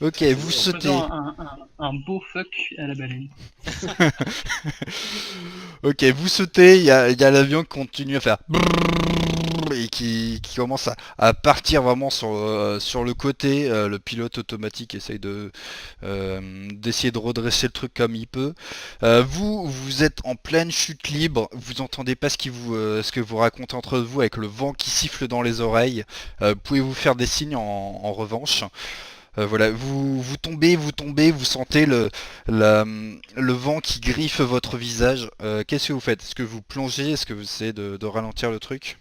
Ok, vous En sautez. faisant un beau fuck à la baleine. Ok, vous sautez, il y a l'avion qui continue à faire brrrr et qui commence à partir vraiment sur le côté. Le pilote automatique essaye d'essayer de redresser le truc comme il peut. Vous êtes en pleine chute libre, vous entendez pas ce que vous racontez entre vous avec le vent qui siffle dans les oreilles. Pouvez-vous faire des signes en revanche? Voilà, vous tombez, vous sentez le vent qui griffe votre visage. Qu'est-ce que vous faites? Est-ce que vous plongez? Est-ce que vous essayez de ralentir le truc?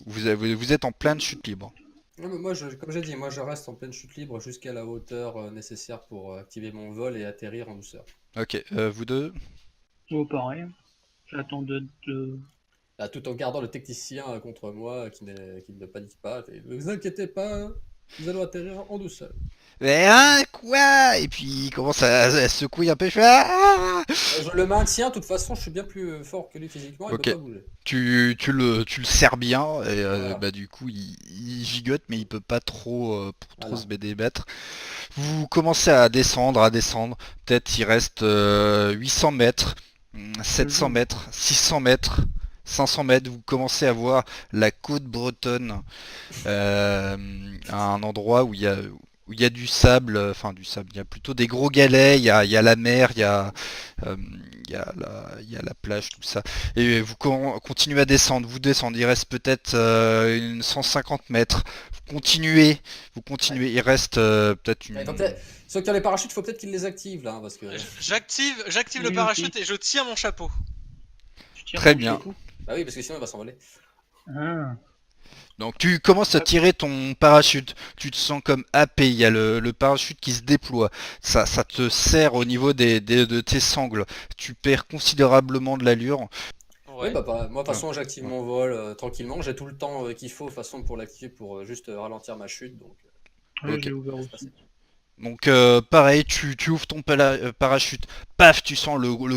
Vous êtes en pleine chute libre. Non, mais moi, comme j'ai dit, moi je reste en pleine chute libre jusqu'à la hauteur nécessaire pour activer mon vol et atterrir en douceur. Ok, vous deux? Oh, pareil. J'attends Là, tout en gardant le technicien contre moi qui ne panique pas. Ne vous inquiétez pas, nous allons atterrir en douceur. Mais hein, quoi? Et puis il commence à secouer un peu. Ah. Je le maintiens, de toute façon, je suis bien plus fort que lui physiquement, il ne peut Ok. pas bouger. Tu le serres bien et Voilà, bah du coup il gigote mais il peut pas trop se voilà. débattre. Vous commencez à descendre, à descendre. Peut-être il reste 800 mètres, le 700 jeu. mètres, 600 mètres, 500 mètres. Vous commencez à voir la côte bretonne, à un endroit où il y a du sable, enfin du sable, il y a plutôt des gros galets, il y a la mer, euh, il y a la plage, tout ça. Et vous continuez à descendre, vous descendez, il reste peut-être une 150 mètres. Vous Ouais. continuez, il reste peut-être Ouais, une... ceux qui ont les parachutes, il faut peut-être qu'ils les activent là, hein, parce que. J'active le Oui, parachute aussi. et je tire mon chapeau. Je tire Très ton bien. chapeau. Bah oui, parce que sinon il va s'envoler. Ah. Donc tu commences à tirer ton parachute, tu te sens comme happé, il y a le parachute qui se déploie, ça te serre au niveau de tes sangles, tu perds considérablement de l'allure. Oui, Ouais. bah, moi, de toute Ouais. façon, j'active Ouais. mon vol tranquillement. J'ai tout le temps qu'il faut, de toute façon, pour l'activer, pour juste ralentir ma chute. Donc, Ouais, Ok. j'ai ouvert ça se passer. aussi. Donc pareil, tu ouvres ton parachute, paf, tu sens le gros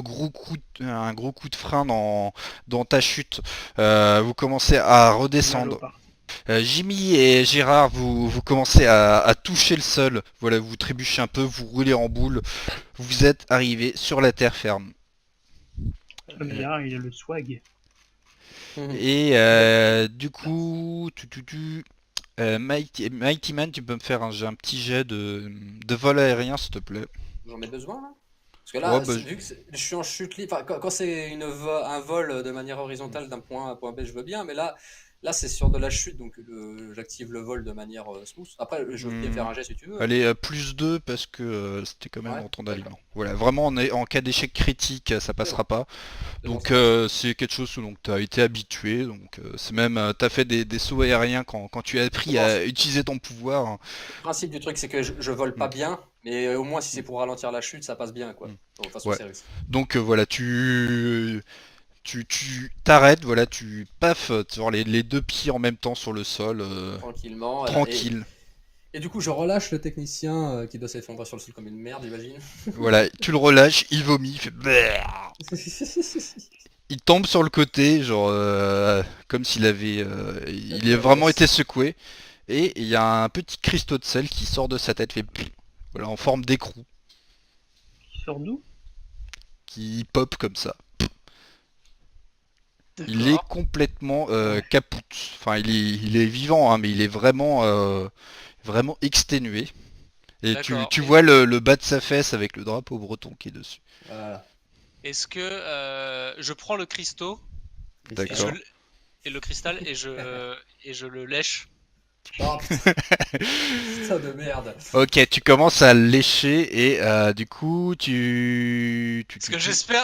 un gros coup de frein dans ta chute. Vous commencez à Mal au redescendre. parti. Jimmy et Gérard, vous commencez à toucher le sol. Voilà, vous trébuchez un peu, vous roulez en boule. Vous êtes arrivé sur la terre ferme. Comme Euh, Gérard, il a le swag. Mhm. et Bah, du coup, Mighty Man, tu peux me faire un petit jet de vol aérien, s'il te plaît. j'en ai besoin là. Parce que Ouais, là, bah, vu que je suis en chute libre, enfin, quand c'est un vol de manière horizontale d'un point A à un point B, je veux bien, mais là c'est sur de la chute, donc j'active le vol de manière smooth. Après, je veux bien faire hmm, un jet si tu veux, hein. allez, +2 parce que c'était quand même Ouais, dans ton d'accord. aliment. Voilà, vraiment en cas d'échec critique, ça C'est bon, passera pas. c'est bon, Donc ça marche. c'est quelque chose où tu as été habitué. Donc c'est même, tu as fait des sauts aériens quand tu as appris Bon, à utiliser ton pouvoir. le principe du truc, c'est que je vole Hmm, pas bien, mais au moins si hmm, c'est pour ralentir la chute, ça passe bien, hmm. quoi. Bon, de façon Ouais. sérieuse. Donc voilà, tu t'arrêtes, voilà, tu paf, genre les deux pieds en même temps sur le sol, Tranquillement, voilà. tranquille. Et du coup, je relâche le technicien qui doit s'effondrer sur le sol comme une merde, j'imagine. Voilà, tu le relâches, il vomit, il fait brrr. Il tombe sur le côté, genre comme s'il avait, il a D'accord, vraiment été yes. secoué. Et il y a un petit cristaux de sel qui sort de sa tête, fait pff, voilà, en forme d'écrou, Qui sort d'où? qui pop comme ça. Il est D'accord. complètement Ouais. capoute. Enfin, il est vivant, hein, mais il est vraiment exténué. Et tu, D'accord. tu vois le bas de sa fesse avec le drapeau breton qui est dessus. Voilà. Est-ce que je prends le cristaux et Cristal. D'accord. le cristal et je le lèche? Oh putain, putain de merde. Ok, tu commences à le lécher et du coup, tu, tu, Parce tu, que tu,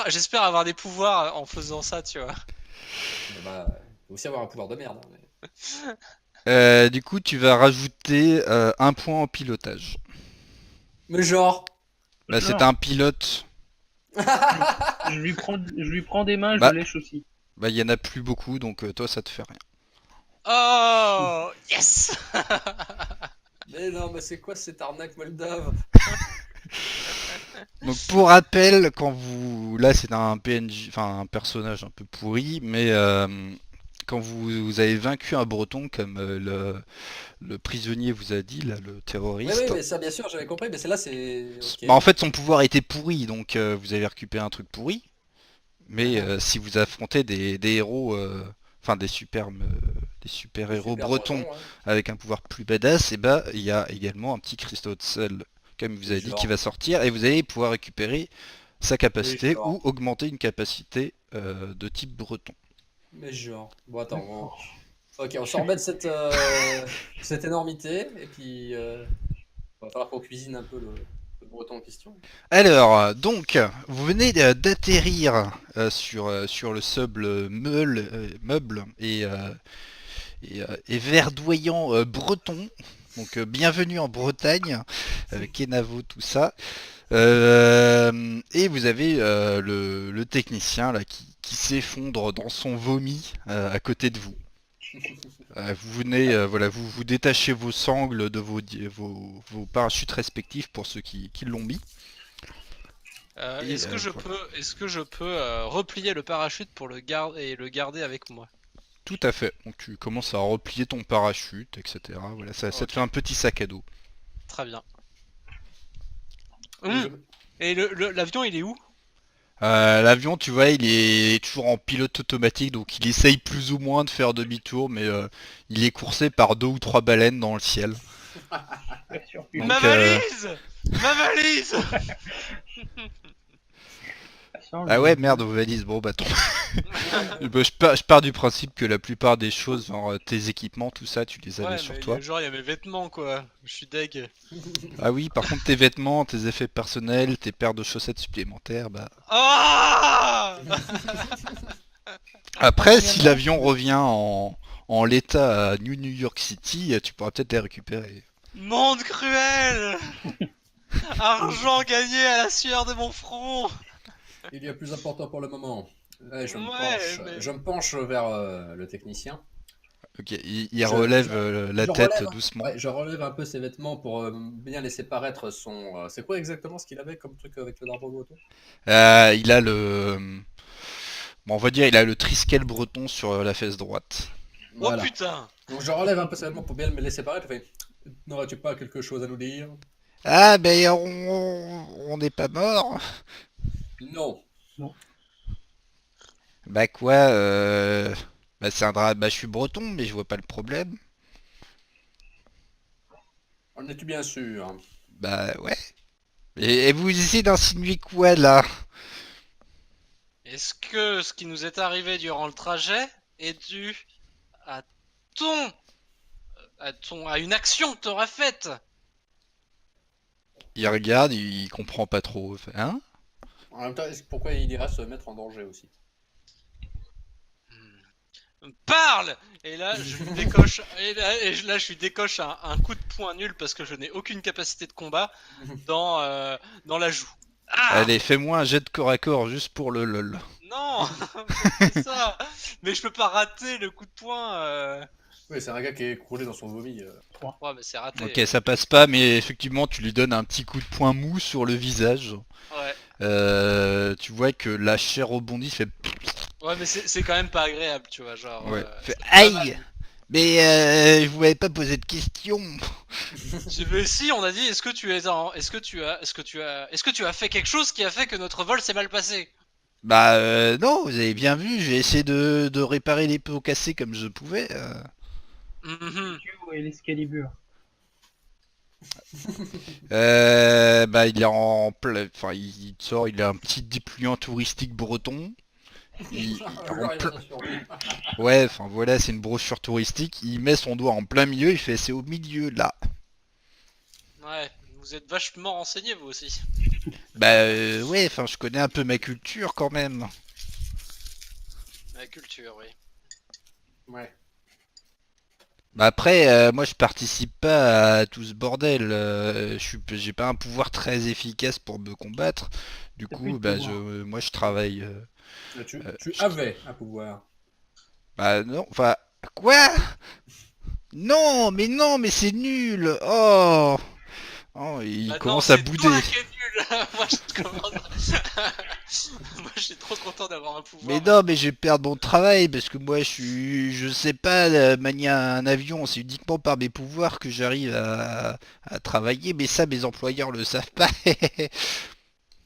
j'espère avoir des pouvoirs en faisant ça, tu vois. Bah, faut aussi avoir un pouvoir de merde, hein, du coup, tu vas rajouter un point au pilotage. mais genre. Bah, c'est Genre, un pilote. je lui prends des mains, je le Bah, lèche aussi. bah, il y en a plus beaucoup, donc toi, ça te fait rien. Oh yes. Mais non, mais c'est quoi cette arnaque moldave? Donc pour rappel, là c'est un PNJ, enfin un personnage un peu pourri, mais quand vous avez vaincu un breton comme le prisonnier vous a dit, là, le Oui, terroriste, oui, mais ça, bien sûr, j'avais compris, mais c'est là, c'est. Ok. bah, en fait son pouvoir était pourri, donc vous avez récupéré un truc pourri. Mais Ah, si vous affrontez des héros, enfin des super des héros super bretons bretons, ouais. avec un pouvoir plus badass, et bah il y a également un petit cristaux de sel, comme il vous Mais a dit, qui genre. va sortir et vous allez pouvoir récupérer sa Mais capacité ou genre. augmenter une capacité de type breton. Mais genre. Bon, attends. D'accord. Ok, on se remet de cette énormité, et puis. Va falloir qu'on cuisine un peu le breton en question. Alors, donc, vous venez d'atterrir sur le sable meuble et verdoyant breton. Donc, bienvenue en Bretagne, avec Kenavo, tout ça. Et vous avez le technicien là qui s'effondre dans son vomi à côté de vous. Vous venez, voilà, vous détachez vos sangles de vos parachutes respectifs pour ceux qui l'ont mis. Et voilà. Est-ce que je peux replier le parachute pour le garder avec moi? Tout à fait. Donc tu commences à replier ton parachute, etc. Voilà, ça te fait Ok, un petit sac à dos. très bien. Et Hum, Et l'avion, il est où? L'avion, tu vois, il est toujours en pilote automatique, donc il essaye plus ou moins de faire demi-tour, mais il est coursé par 2 ou 3 baleines dans le ciel. Super turbulent. Ma Donc, valise! Ma valise! Attention, ah ouais, merde, vos valises. Bon, bah, bah, je pars du principe que la plupart des choses, genre tes équipements, tout ça, tu les avais Ouais, sur mais toi. genre, il y a mes vêtements, quoi. Je suis deg. Ah oui, par contre, tes vêtements, tes effets personnels, tes paires de chaussettes supplémentaires, bah. Ah! Après, si l'avion revient en l'état à New York City, tu pourras peut-être les récupérer. Monde cruel! Argent gagné à la sueur de mon front! il y a plus important pour le moment. Allez, Ouais, mais... je me penche vers le technicien. Ok, il Je, je, relève la je tête relève, doucement. ouais, je relève un peu ses vêtements pour bien laisser paraître son. C'est quoi exactement ce qu'il avait comme truc avec le drapeau breton? Il a le... Bon, on va dire, il a le triskel breton sur la fesse droite. Oh Voilà. putain! Donc je relève un peu ses vêtements pour bien me laisser paraître. Je fais, n'aurais-tu pas quelque chose à nous dire? Ah, ben on n'est pas mort. Non. Bah quoi, bah c'est un drap... Bah je suis breton, mais je vois pas le problème. En es-tu bien sûr? Bah ouais. Et vous essayez d'insinuer quoi là? Est-ce que ce qui nous est arrivé durant le trajet est dû à ton... à une action que t'aurais faite? Il regarde, il comprend pas trop. Il fait, hein? En même temps, pourquoi il irait se mettre en danger aussi? Parle! Et là, je lui décoche, là, je lui décoche un coup de poing nul parce que je n'ai aucune capacité de combat dans la joue. Ah! Allez, fais-moi un jet de corps à corps juste pour le lol. Non! C'est ça! Mais je peux pas rater le coup de poing. Oui, c'est un gars qui est écroulé dans son vomi. Ouais, mais c'est raté. Ok, ça passe pas, mais effectivement, tu lui donnes un petit coup de poing mou sur le visage. Ouais. Tu vois que la chair rebondit, fait... Ouais, mais c'est quand même pas agréable, tu vois, genre. Ouais, fait Ça fait pas mal. aïe! Mais je vous avais pas posé de questions. Mais si, on a dit, est-ce que tu es en, est-ce que tu as fait quelque chose qui a fait que notre vol s'est mal passé? Bah non, vous avez bien vu, j'ai essayé de réparer les pots cassés comme je pouvais. Mhm. Où est l'Excalibur? Bah il est en plein... Enfin, il sort, il a un petit dépliant touristique breton. En J'arrive plein... à sur lui. Ouais, enfin voilà, c'est une brochure touristique. Il met son doigt en plein milieu, il fait c'est au milieu là. Ouais, vous êtes vachement renseigné vous aussi. Bah ouais, enfin je connais un peu ma culture quand même. La culture, oui. Ouais. Bah après, moi je participe pas à tout ce bordel. J'ai pas un pouvoir très efficace pour me combattre. Du T'as plus coup, de bah pouvoir. moi je travaille. Tu Je avais un pouvoir. Bah non, enfin quoi? Non, mais c'est nul. Oh, Oh, il Bah non, commence à c'est bouder. toi qui es nul. Moi, je commande. Moi, je suis trop content d'avoir un pouvoir. Mais non, mais je vais perdre mon travail parce que moi je sais pas manier un avion, c'est uniquement par mes pouvoirs que j'arrive à travailler, mais ça mes employeurs le savent pas. Et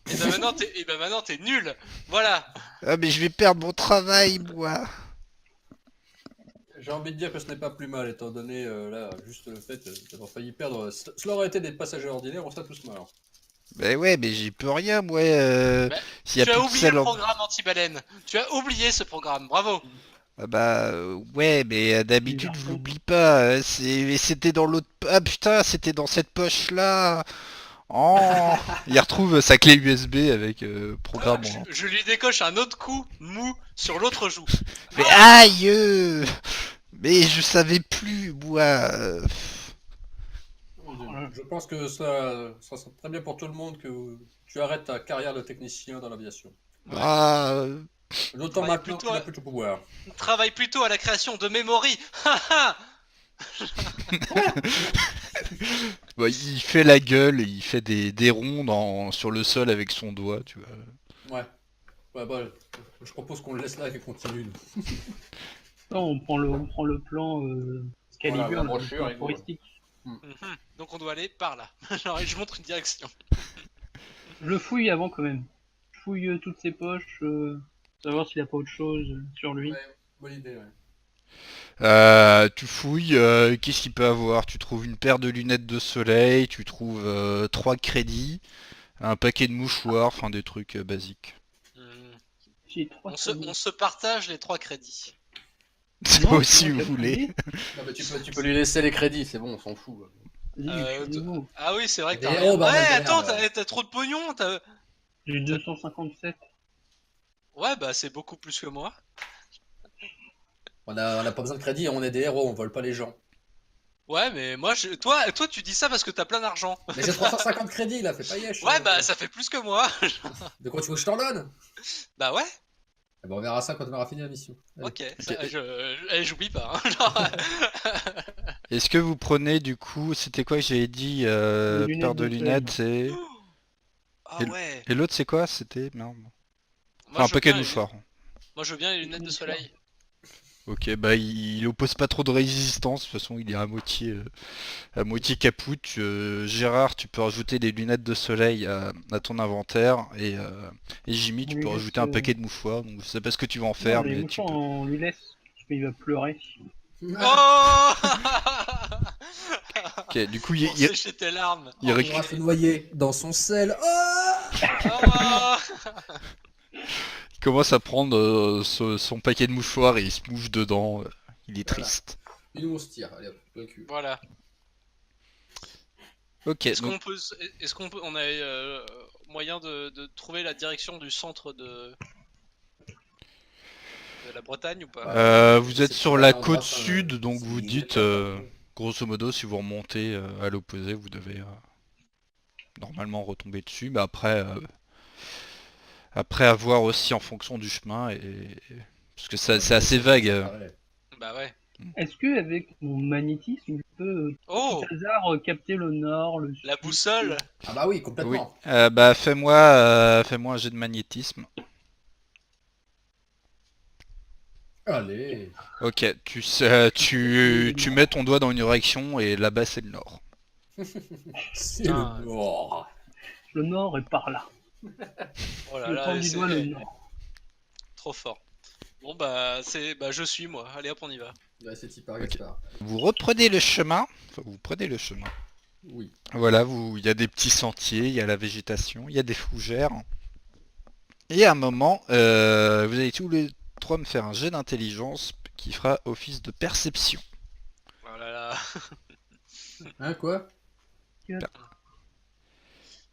ben maintenant, t'es nul. Voilà. Ah mais je vais perdre mon travail moi. J'ai envie de dire que ce n'est pas plus mal, étant donné là, juste le fait d'avoir failli perdre. Cela aurait été des passagers ordinaires, on serait tous morts. Bah ouais, mais j'y peux rien moi. Bah, S'il y a tu as plus de oublié sel le en... programme anti-baleine. Tu as oublié ce programme. Bravo. Ah bah ouais, mais d'habitude je Bizarre. l'oublie pas. C'était dans l'autre... Ah putain, c'était dans cette poche là. Oh, il retrouve sa clé USB avec programme. Je lui décoche un autre coup mou sur l'autre joue. Mais aïe mais je savais plus, moi. Je pense que ça serait très bien pour tout le monde que tu arrêtes ta carrière de technicien dans l'aviation. Ouais. Ah, D'autant Ouais, maintenant plutôt- qu'il n'a plus de pouvoir. Travaille plutôt à la création de memory. bah, il fait la gueule, il fait des ronds sur le sol avec son doigt, tu vois. Ouais. Ouais, bah, je propose qu'on le laisse là et qu'on continue. nous. Non, on prend le plan Excalibur, Voilà, la le brochure, plan et voilà. touristique. Mhm. Donc on doit aller par là. Genre, je montre une direction. Je le fouille avant quand même. Je fouille toutes ses poches, savoir s'il a pas autre chose sur lui. Ouais, bonne idée, ouais. Tu fouilles, qu'est-ce qu'il peut avoir? Tu trouves une paire de lunettes de soleil, tu trouves 3 crédits, un paquet de mouchoirs, enfin des trucs basiques. Mhm. J'ai trois On se partage les 3 crédits. C'est Non, aussi c'est moi vous qui ai voulez. trouvé. Non, mais tu peux lui laisser les crédits, c'est bon, on s'en fout. Vas-y, Euh, je suis nouveau. Ah oui, c'est vrai que Des t'as héros, rien. bordel Ouais, de attends, merde. t'as trop de pognon. J'ai 257. Ouais, bah c'est beaucoup plus que moi. On a pas besoin de crédit, on est des héros, on vole pas les gens. Ouais, mais moi, toi, tu dis ça parce que t'as plein d'argent. Mais j'ai 350 crédits là, fais pas yesh. Ouais, bah ça fait plus que moi. De quoi tu veux que je t'en donne? Bah ouais, Eh ben, on verra ça quand on aura fini la mission. Allez. ok. J'oublie pas. Hein. Genre, Est-ce que vous prenez du coup, c'était quoi que j'avais dit, Des lunettes paire de de lunettes et... Ah ouais. Et l'autre c'est quoi? C'était... Merde. Moi, Enfin un je veux paquet bien de les- mouchoirs. Moi, je veux bien les lunettes de soleil. Ok, bah il oppose pas trop de résistance, de toute façon il est à moitié capoute. Gérard, tu peux rajouter des lunettes de soleil à ton inventaire et Jimmy, tu On lui peux laisse, rajouter un paquet de mouchoirs. Donc je sais pas ce que tu vas en Non, faire, les mais tu mouchoirs, peux. on lui laisse. Parce qu'il va pleurer. Oh Ok, du coup Pour sécher tes larmes. il Il va se noyer dans son sel. Oh Oh il commence à prendre son paquet de mouchoirs et il se mouche dedans. Il est Voilà. triste. Et nous on se tire, allez hop, le cul. Voilà. Ok, Est-ce donc qu'on peut, on a moyen de trouver la direction du centre de la Bretagne ou pas? vous êtes C'est sur pas la un côte bassin, sud, donc c'est vous dites, grosso modo, si vous remontez à l'opposé, vous devez normalement retomber dessus. Mais après avoir aussi en fonction du chemin, parce que c'est assez vague. Ouais. Bah ouais. Est-ce que avec mon magnétisme, je peux Oh, tout hasard capter le nord, le sud? la boussole. Ah bah oui, Oui. complètement. Bah fais-moi un jet de magnétisme. Allez. Ok, tu mets ton doigt dans une direction et là-bas c'est le nord. C'est Putain. le nord. Le nord est par là. Oh là Je là, tends du c'est doigt le nord. trop fort. Bon bah je suis moi. Allez hop, on y va. Ouais, c'est Tipar Ok. Gaspard. Vous reprenez le chemin. Enfin, vous prenez le chemin. Oui. Voilà, il y a des petits sentiers, il y a la végétation, il y a des fougères. Et à un moment, vous allez tous les trois me faire un jet d'intelligence qui fera office de perception. Oh là là. Hein, quoi?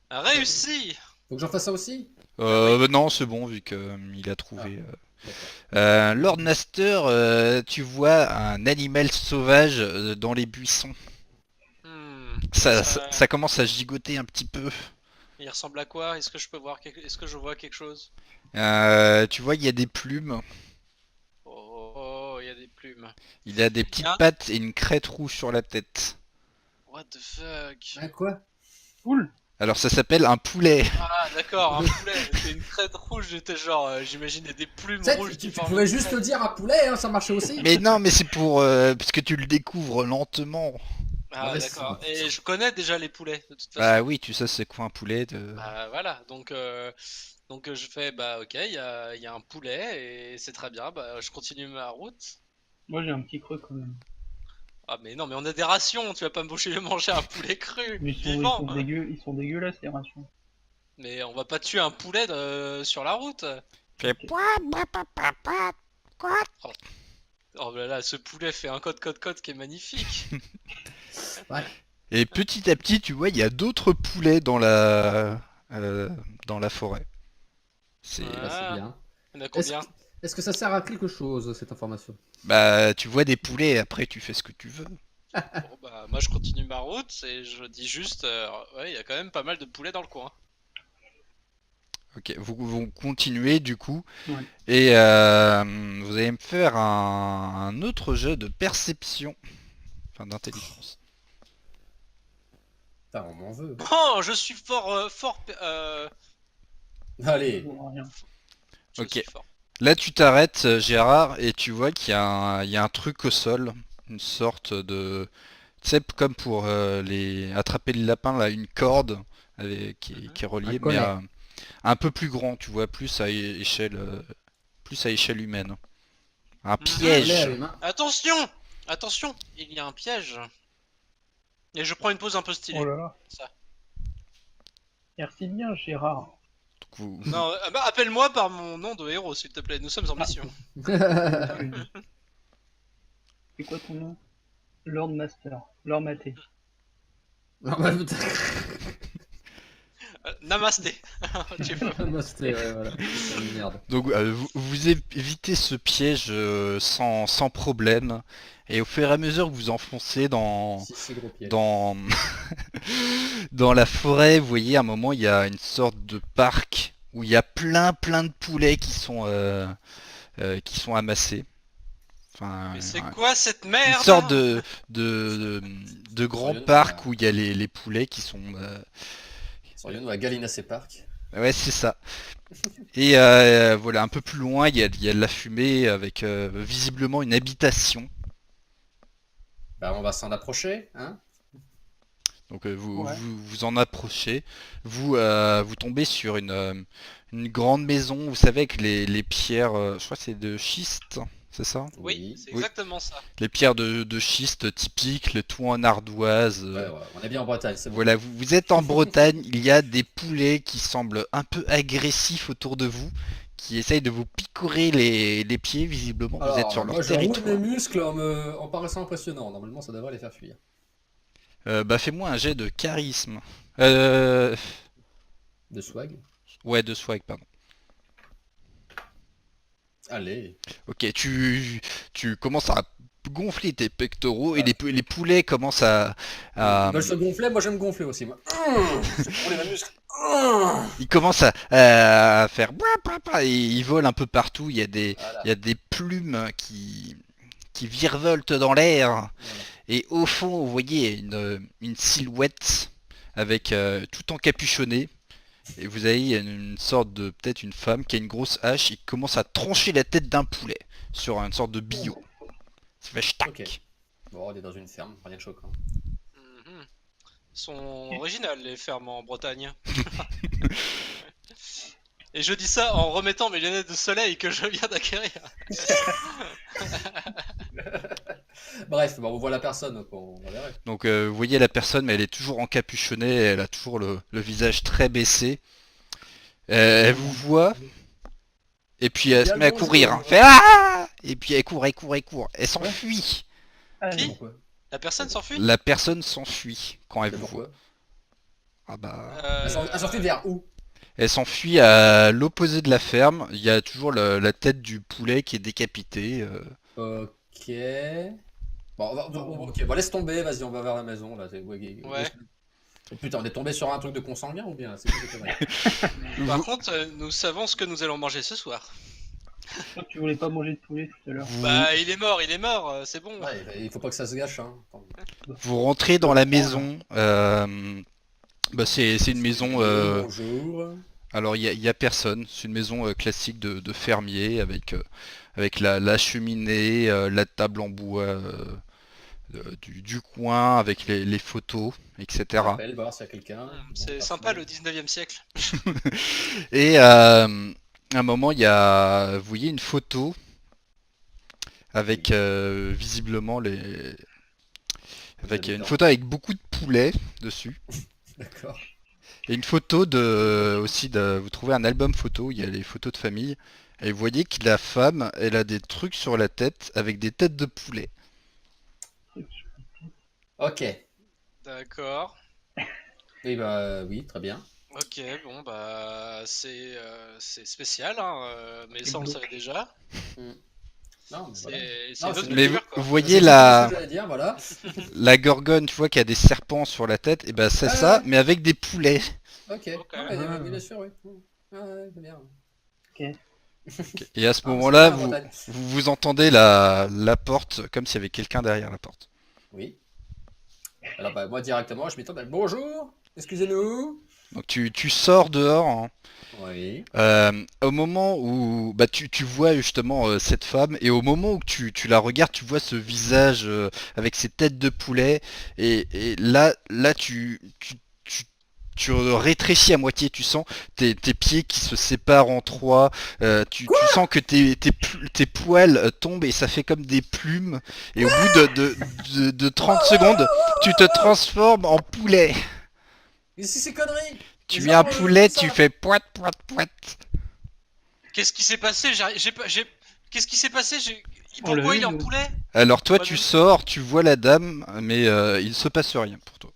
Réussi. Faut que j'en fasse ça aussi? Non, c'est bon vu qu'il a trouvé. Lord Naster, tu vois un animal sauvage dans les buissons. Ça commence à gigoter un petit peu. Il ressemble à quoi? Est-ce que je peux voir Est-ce que je vois quelque chose? Tu vois, il y a des plumes. Oh, il y a des plumes. Il a des petites Ah. pattes et une crête rouge sur la tête. What the fuck? Hein, quoi? Poule. Alors ça s'appelle un poulet. Ah, d'accord, un poulet. C'est une crête rouge. J'étais genre, j'imaginais des plumes Tu sais, rouges. tu qui forment pouvais une juste crête. dire un poulet, hein, ça marchait aussi. Mais non, mais c'est pour parce que tu le découvres lentement. Ah, Ah, mais d'accord. c'est- Et je connais déjà les poulets, de toute façon. Bah oui, tu sais c'est quoi un poulet de... Bah voilà, donc je fais, bah ok, il y a un poulet et c'est très bien, bah je continue ma route. Moi j'ai un petit creux quand même. Ah mais non, mais on a des rations, tu vas pas me boucher manger un poulet cru, Mais vivant. ils sont dégueulasses les rations. Mais on va pas tuer un poulet sur la route. Fait Ok. pouah, bah, bah, bah, bah, quoi. Oh là là, ce poulet fait un code qui est magnifique. Ouais. Et petit à petit, tu vois, il y a d'autres poulets euh, dans la forêt. C'est Ouais. Bah, c'est bien. On a Est-ce combien? est-ce que ça sert à quelque chose, cette information? bah tu vois des poulets et après tu fais ce que tu veux. Bon bah moi je continue ma route et je dis juste, ouais, il y a quand même pas mal de poulets dans le coin. Ok, vous continuez du coup Ouais. et vous allez me faire un autre jeu de perception, enfin d'intelligence. Putain, on m'en veut. Oh, je suis Allez. Je vois rien. je Ok. suis fort. Là tu t'arrêtes Gérard et tu vois qu'il y a il y a un truc au sol, une sorte de... Tu sais comme pour les attraper le lapin là, une corde qui est reliée Un mais collet. un peu plus grand, tu vois, plus à échelle humaine. Un Mhm. Un collet à piège. une main. Attention! Attention! Il y a un piège. Et je prends une pause un peu stylée. Oh là là. Ça. Merci bien Gérard. Donc, vous- Non, bah, appelle-moi par mon nom de héros, s'il te plaît. Nous sommes en mission. C'est quoi ton nom? Lord Master. Lord Maté. Ah, bah, putain. Namasté. Tu vois. Bah, c'était, ouais, voilà. C'est une merde. Donc vous évitez ce piège sans problème. Et au fur et à mesure que vous enfoncez Si, c'est gros piège. dans, dans la forêt, vous voyez à un moment il y a une sorte de parc où il y a plein de poulets qui sont amassés. Enfin, Mais c'est quoi cette une merde? sorte de grand Sérieux, parc ouais. où il y a les poulets qui sont... Serions-nous à Galina Park? Ouais, c'est ça. Et voilà, un peu plus loin, il y a de la fumée avec visiblement une habitation. Bah, on va s'en approcher, hein? Donc Ouais. vous en approchez. Vous tombez sur une grande maison, vous savez, avec les pierres, je crois que c'est de schiste, c'est ça? Oui, c'est Oui. exactement ça. Les pierres de schiste typiques, le tout en ardoise. Ouais, ouais, on est bien en Bretagne, c'est bon. Voilà, vous êtes en Bretagne, il y a des poulets qui semblent un peu agressifs autour de vous, qui essayent de vous picorer les pieds, visiblement, vous êtes Alors, sur moi, leur je roule mes territoire. muscles en paraissant impressionnant. Normalement, ça devrait les faire fuir. Bah fais-moi un jet de charisme. De swag. Ouais, de swag, pardon. Allez. Ok, tu commences à gonfler tes pectoraux et les poulets commencent à- Ils veulent se gonfler, moi, j'aime gonfler aussi, moi. Je vais rouler mes muscles. ils commencent à faire et ils volent un peu partout. Voilà. Il y a des plumes qui virevoltent dans l'air. Voilà. Et au fond, vous voyez une silhouette avec tout encapuchonné. Et vous avez une sorte de, peut-être une femme qui a une grosse hache et qui commence à trancher la tête d'un poulet sur une sorte de bio. Ça fait ch'tac. Ok. Bon, on est dans une ferme, rien de choquant. Mhm. Ils sont originales les fermes en Bretagne. Et je dis ça en remettant mes lunettes de soleil que je viens d'acquérir. Bref, bon, on voit la personne, donc on verra. Donc vous voyez la personne, mais elle est toujours encapuchonnée, elle a toujours le visage très baissé. Elle vous voit, et puis elle se met à courir. Hein. Fait ah et puis elle court, elle court, elle court. Elle s'enfuit. Ah, Qui? Pourquoi? La personne s'enfuit? La personne s'enfuit quand elle C'est vous voit. pourquoi? Ah bah... Elle s'enfuit vers où? Elle s'enfuit à l'opposé de la ferme. Il y a toujours la tête du poulet qui est décapitée. Ok. Bon, ok, bon, laisse tomber, vas-y, on va vers la maison. Là. Ouais. Oh, putain, on est tombé sur un truc de consanguin ou bien? C'est quoi cette connerie? Par Vous- contre, nous savons ce que nous allons manger ce soir. je crois que tu voulais pas manger de poulet tout à l'heure. Bah, il est mort, c'est bon. Ouais, il faut pas que ça se gâche. Hein. Vous rentrez dans la maison. Bah c'est une maison. Bonjour. Alors il y a personne. C'est une maison classique de fermier avec la cheminée, la table en bois du coin avec les photos, etc. J'appelle voir s'il y a quelqu'un. Bon, C'est personne. sympa le 19e siècle. Et à un moment il y a, vous voyez une photo avec visiblement avec une habitants. photo avec beaucoup de poulets dessus. D'accord. Et une photo aussi vous trouvez un album photo, il y a les photos de famille. Et vous voyez que la femme, elle a des trucs sur la tête avec des têtes de poulet. Ok. D'accord. Oui, bah oui, très bien. Ok, bon bah c'est spécial, hein, mais ça on le savait déjà. Non, mais voilà. C'est Non, une autre c'est- Mais culture, vous quoi. voyez C'est tout ce la, que j'allais dire, voilà. la gorgone, tu vois qu'il y a des serpents sur la tête, et ben c'est Ah, ça, ouais. mais avec des poulets. Ok. Ok. Non, mais, oui, bien sûr, oui. Ah, ouais, c'est bien. Et à ce Ah, mais c'est moment-là, bien, la Bretagne. vous entendez la porte comme s'il y avait quelqu'un derrière la porte. Oui. Alors, bah, moi, directement, je m'étonne. Bah, bonjour. Excusez-nous. Donc tu sors dehors, hein. Oui. Au moment où bah, tu vois justement cette femme, et au moment où tu la regardes, tu vois ce visage avec ses têtes de poulet, et là tu rétrécis à moitié, tu sens tes pieds qui se séparent en trois, tu sens que tes poils tombent et ça fait comme des plumes, et au bout de 30 secondes, tu te transformes en poulet. Qu'est-ce que c'est conneries? Tu Les es un gens, poulet, font ça. tu fais poit poit poit. Qu'est-ce qui s'est passé? J'ai pas, Qu'est-ce qui s'est passé? On l'a Pourquoi vu, il est en nous. poulet? Alors toi Moi, tu non. sors, tu vois la dame, mais il se passe rien pour toi.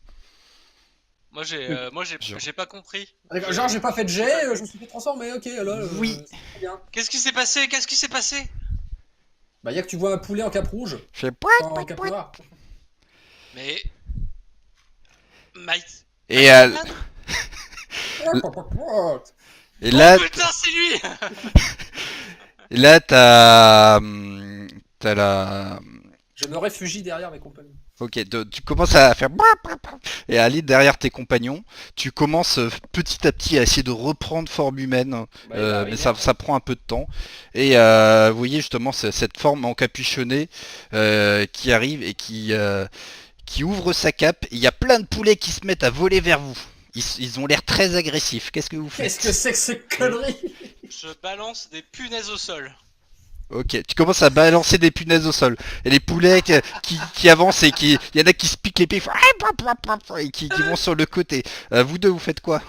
Genre. J'ai pas compris. D'accord, genre, j'ai pas fait de jet, je me suis fait transformer, ok, alors, Oui. c'est très bien. Qu'est-ce qui s'est passé? Qu'est-ce qui s'est passé? Bah, y a que tu vois un poulet en cap rouge, Je fais poit pas en poit cap poit. noir. Mais Mike. Et, Mike Tyson. et Oh là, putain, c'est lui! et là t'as la. Je me réfugie derrière mes compagnons. Ok, tu commences à faire et à aller derrière tes compagnons. Tu commences petit à petit à essayer de reprendre forme humaine, Bah, oui, mais merde. ça prend un peu de temps. Et vous voyez justement cette forme encapuchonnée qui arrive et qui ouvre sa cape. Il y a plein de poulets qui se mettent à voler vers vous. Ils ont l'air très agressifs. Qu'est-ce que vous Qu'est-ce que faites? c'est que ces conneries? Je balance des punaises au sol. Ok, tu commences à balancer des punaises au sol. Et les poulets qui avancent et il y en a qui se piquent les pieds et qui vont sur le côté. Vous deux, vous faites quoi?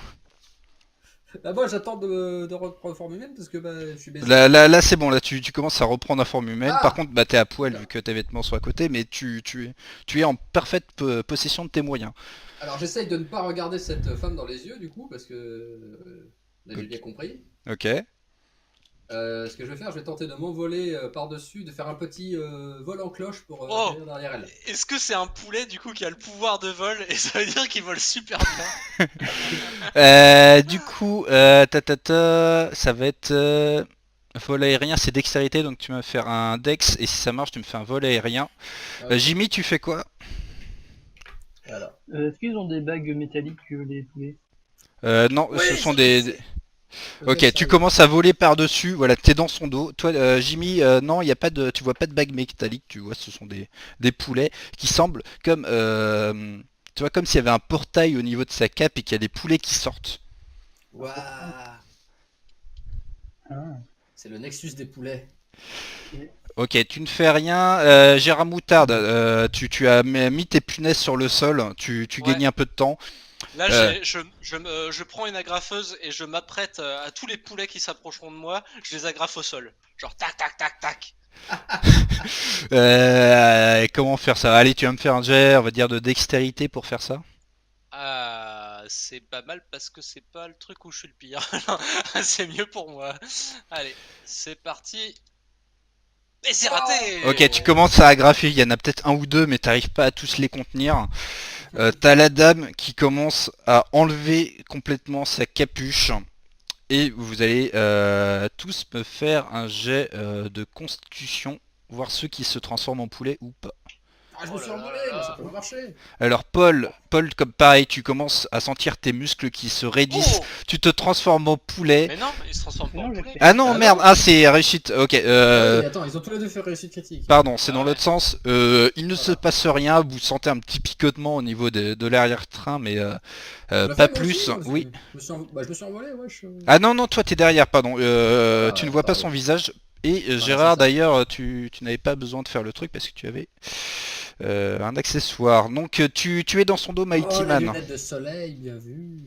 Bah, moi, j'attends de reprendre forme humaine parce que bah, je suis baisé. Là, c'est bon, là tu commences à reprendre la forme humaine. Par Ah! contre, bah, t'es à poil vu que tes vêtements sont à côté, mais tu es en parfaite possession de tes moyens. Alors, j'essaye de ne pas regarder cette femme dans les yeux, du coup, parce que là, j'ai Ok. bien compris. Ok. Ce que je vais faire, je vais tenter de m'envoler par-dessus, de faire un petit vol en cloche pour Oh! atterrir derrière elle. Est-ce que c'est un poulet du coup qui a le pouvoir de vol et ça veut dire qu'il vole super bien? Du coup, ça va être vol aérien, c'est dextérité, donc tu vas me faire un dex, et si ça marche, tu me fais un vol aérien. Ok. Jimmy, tu fais quoi? Alors. Est-ce qu'ils ont des bagues métalliques, les poulets? Non, Oui, ce sont ça, des... c'est- Ok, ça, tu oui. commences à voler par-dessus, voilà, t'es dans son dos. Toi, Jimmy, non, il y a pas de, tu vois pas de bague métallique, tu vois, ce sont des poulets qui semblent comme, tu vois, comme s'il y avait un portail au niveau de sa cape et qu'il y a des poulets qui sortent. Waouh! Ah. C'est le Nexus des poulets. Ok, tu ne fais rien. Gérard Moutarde, tu as mis tes punaises sur le sol, tu Ouais. gagnes un peu de temps. Là, Euh. je prends une agrafeuse et je m'apprête à tous les poulets qui s'approcheront de moi, je les agrafe au sol. Genre tac tac tac tac. Comment faire ça? Allez, tu vas me faire un jet, on va dire, de dextérité pour faire ça. Ah, c'est pas mal parce que c'est pas le truc où je suis le pire. C'est mieux pour moi. Allez, c'est parti. Et c'est raté! Ok, tu commences à agrafer, il y en a peut-être un ou deux, mais t'arrives pas à tous les contenir. T'as la dame qui commence à enlever complètement sa capuche. Et vous allez tous me faire un jet de constitution, voir ceux qui se transforment en poulet ou pas. je me Oh suis là là envolé, là mais ça là. peut pas marcher. Alors Paul, comme pareil, tu commences à sentir tes muscles qui se raidissent, Oh tu te transformes en poulet. Mais non, il se transforme pas Mais en non, j'ai poulet. fait. Ah non, Ah merde, non. ah c'est réussite, ok, Ah oui, attends, ils ont tous les deux fait réussite critique. pardon, c'est Ah dans ouais. l'autre sens. Il ne se Voilà. passe rien, vous sentez un petit picotement au niveau de l'arrière-train, mais Je le pas fais moi aussi, plus, parce que oui. je me suis envolé, ouais. Ah non, non, toi t'es derrière, pardon, Voilà, tu ne ouais, vois pas pardon. son visage. Et Voilà, Gérard, c'est ça. d'ailleurs, tu n'avais pas besoin de faire le truc parce que tu avais un accessoire. Donc tu es dans son dos, Mighty Oh, les Man. lunettes de soleil, bien vu.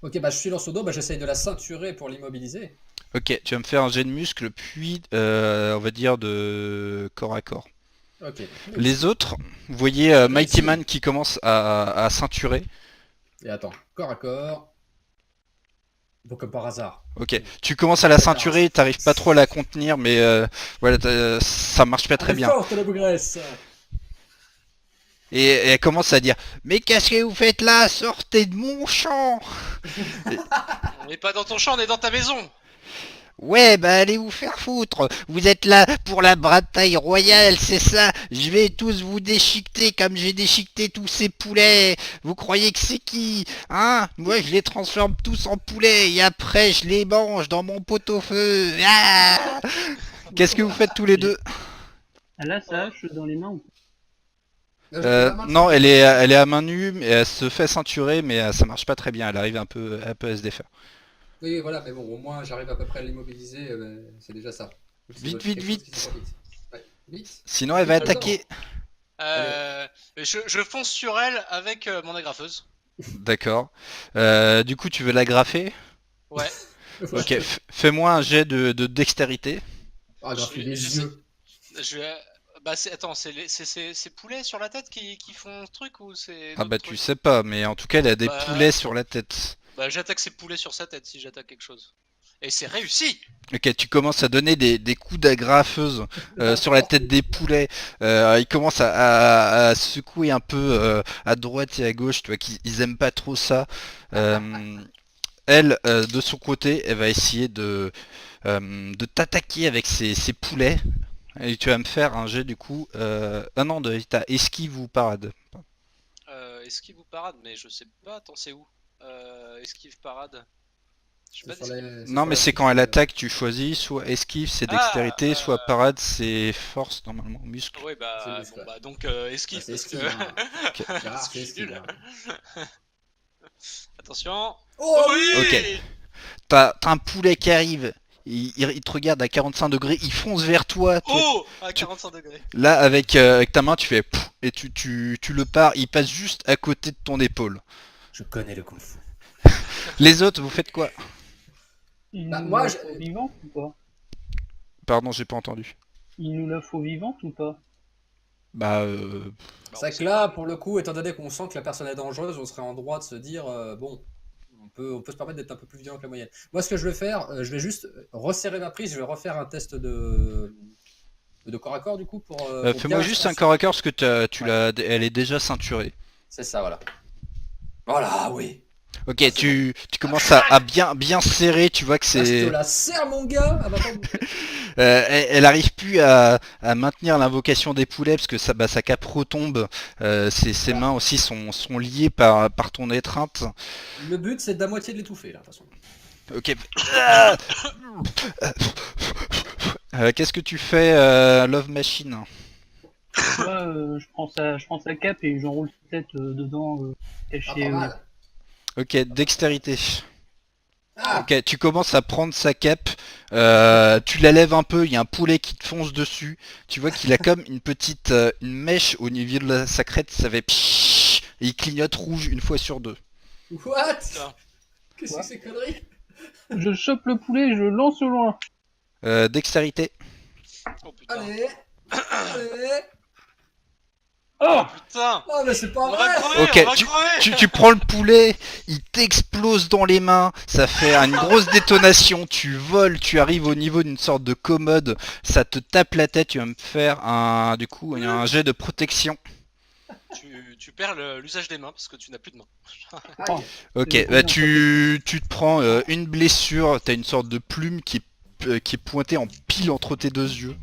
Ok, bah je suis dans son dos, bah j'essaye de la ceinturer pour l'immobiliser. Ok, tu vas me faire un jet de muscle, puis on va dire de corps à corps. Ok. Les autres, vous voyez Mighty Réussi. Man qui commence à ceinturer. Et attends, corps à corps. Bon, comme par hasard. Ok, tu commences à la ceinturer, t'arrives pas trop à la contenir, mais voilà, ça marche pas très Elle est bien. forte, la bougresse. Et elle commence à dire mais qu'est-ce que vous faites là? Sortez de mon champ! On n'est pas dans ton champ, on est dans ta maison. Ouais, bah allez vous faire foutre. Vous êtes là pour la bataille royale, c'est ça. Je vais tous vous déchiqueter comme j'ai déchiqueté tous ces poulets. Vous croyez que c'est qui? Hein? Moi je les transforme tous en poulets et après je les mange dans mon pot-au-feu. Ah! Qu'est-ce que vous faites tous les deux? Elle a sa hache dans les mains. Non, elle est à main nue, mais elle se fait ceinturer, mais ça marche pas très bien. Elle arrive un peu à se défaire. Oui, voilà, mais bon, au moins j'arrive à peu près à l'immobiliser, c'est déjà ça. Donc, ça Vite, doit être vite, quelque chose vite. qui soit vite. Ouais, vite. Sinon elle va Vite, attaquer. Je fonce sur elle avec mon agrafeuse. D'accord. Du coup tu veux l'agrafer? Ouais. Ok, fais-moi un jet de dextérité. Ah, Je- graffer les je yeux. Je vais- Bah attends, c'est ces poulets sur la tête qui font ce truc ou c'est Ah d'autres bah tu trucs? sais pas, mais en tout cas elle a des Bah, poulets sur la tête. Bah j'attaque ces poulets sur sa tête si j'attaque quelque chose. Et c'est réussi! Ok, tu commences à donner des coups d'agrafeuse sur la tête des poulets. Ils commencent à secouer un peu à droite et à gauche, tu vois qu'ils aiment pas trop ça. Elle, de son côté, elle va essayer de t'attaquer avec ses poulets. Et tu vas me faire un jet du coup. Ah non, t'as esquive ou parade. Esquive ou parade? Mais je sais pas, attends c'est où? Esquive, parade. Je sais pas C'est sur d'esquive. Non, mais la c'est fiche, quand elle attaque, tu choisis. Soit esquive, c'est Ah! dextérité, soit parade, c'est force normalement, muscle. Ouais C'est bah, muscle, bon, ouais. bah donc Bah, esquive c'est parce que... esquive, hein. Ok. Gérard, parce que c'est je suis esquive. nul. Hein. Attention! Oh Oui! Ok. T'as un poulet qui arrive. Il te regarde à 45 degrés, il fonce vers toi. Oh! À tu- 45 degrés. Là, avec ta main, tu fais pouf, et tu le pars. Il passe juste à côté de ton épaule. Je connais le kung-fu. Les autres, vous faites quoi? Il Bah, nous moi, la je- faut vivante ou pas? Pardon, j'ai pas entendu. Il nous la faut vivante ou pas? Bah, Bah, C'est on que sait là, pas. pour le coup, étant donné qu'on sent que la personne est dangereuse, on serait en droit de se dire, bon, on peut se permettre d'être un peu plus violent que la moyenne. Moi, ce que je vais faire, je vais juste resserrer ma prise, je vais refaire un test de corps à corps, du coup, pour fais-moi bien juste un sentir. corps à corps parce que Ouais. elle est déjà ceinturée. C'est ça, voilà. Voilà, oui. Ok, C'est tu commences à bien serrer, tu vois que Là, je te c'est... la serre, mon gars. Ah, bah, attends. Elle arrive plus à maintenir l'invocation des poulets parce que sa cape retombe. Ses Voilà. mains aussi sont liées par ton étreinte. Le but, c'est d'à moitié de l'étouffer, là, de toute façon. Ok. Qu'est-ce que tu fais, Love Machine? Moi, je prends sa cape et j'enroule sa tête dedans, Ah, caché. pas mal. Ok, dextérité. Ah, Ok, tu commences à prendre sa cape, tu la lèves un peu, il y a un poulet qui te fonce dessus, tu vois qu'il a comme une petite une mèche au niveau de sa crête, ça fait pshhh, et il clignote rouge une fois sur deux. what? Putain. Qu'est-ce Quoi que c'est conneries? Je chope le poulet et je lance au loin. Dextérité. Oh putain. Allez, allez. Oh! Putain! Oh, mais c'est pas On va vrai. crever! Ok, On va crever! tu prends le poulet, il t'explose dans les mains, ça fait une grosse détonation, tu voles, tu arrives au niveau d'une sorte de commode, ça te tape la tête, tu vas me faire du coup un jet de protection. Tu perds l'usage des mains parce que tu n'as plus de mains. Aïe. Ok, C'est bah combien, tu te prends une blessure, t'as une sorte de plume qui est pointée en pile entre tes deux yeux.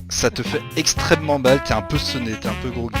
Ça te fait extrêmement mal, t'es un peu sonné, t'es un peu groggy.